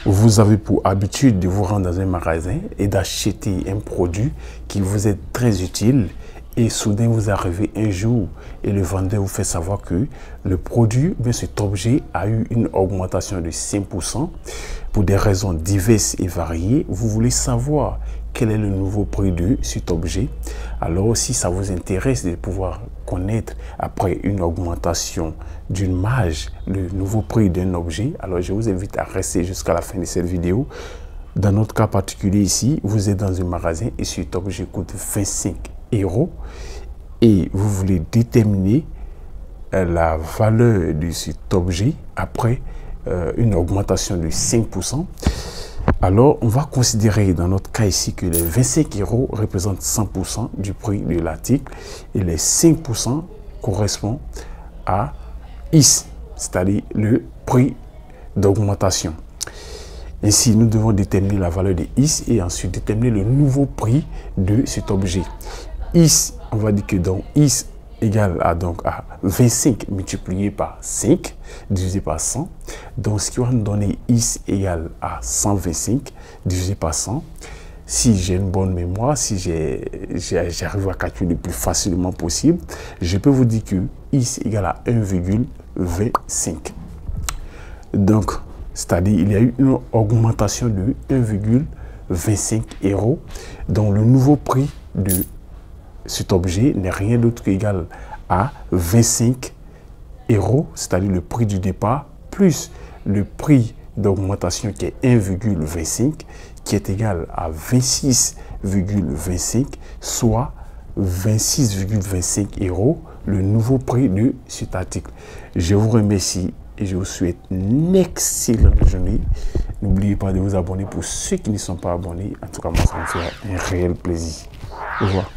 Vous avez pour habitude de vous rendre dans un magasin et d'acheter un produit qui vous est très utile et soudain vous arrivez un jour et le vendeur vous fait savoir que le produit, bien cet objet a eu une augmentation de 5% pour des raisons diverses et variées. Vous voulez savoir quel est le nouveau prix de cet objet. Alors si ça vous intéresse de pouvoir connaître après une augmentation d'une marge le nouveau prix d'un objet, alors je vous invite à rester jusqu'à la fin de cette vidéo. Dans notre cas particulier ici, vous êtes dans un magasin et cet objet coûte 25 € et vous voulez déterminer la valeur de cet objet après une augmentation de 5%. Alors, on va considérer dans notre cas ici que les 25 € représentent 100% du prix de l'article et les 5% correspondent à IS, c'est-à-dire le prix d'augmentation. Ainsi, nous devons déterminer la valeur de IS et ensuite déterminer le nouveau prix de cet objet. IS, on va dire que donc IS égale à 25 multiplié par 5 divisé par 100. Donc, ce qui va nous donner IS égale à 125 divisé par 100. Si j'ai une bonne mémoire, si j'arrive à calculer le plus facilement possible, je peux vous dire que IS égale à 1,25. Donc, c'est-à-dire il y a eu une augmentation de 1,25 €. Donc, le nouveau prix de cet objet n'est rien d'autre qu'égal à 25 €, c'est-à-dire le prix du départ, plus le prix d'augmentation qui est 1,25, qui est égal à 26,25, soit 26,25 €, le nouveau prix de cet article. Je vous remercie et je vous souhaite une excellente journée. N'oubliez pas de vous abonner pour ceux qui ne sont pas abonnés. En tout cas, moi, ça me fait un réel plaisir. Au revoir.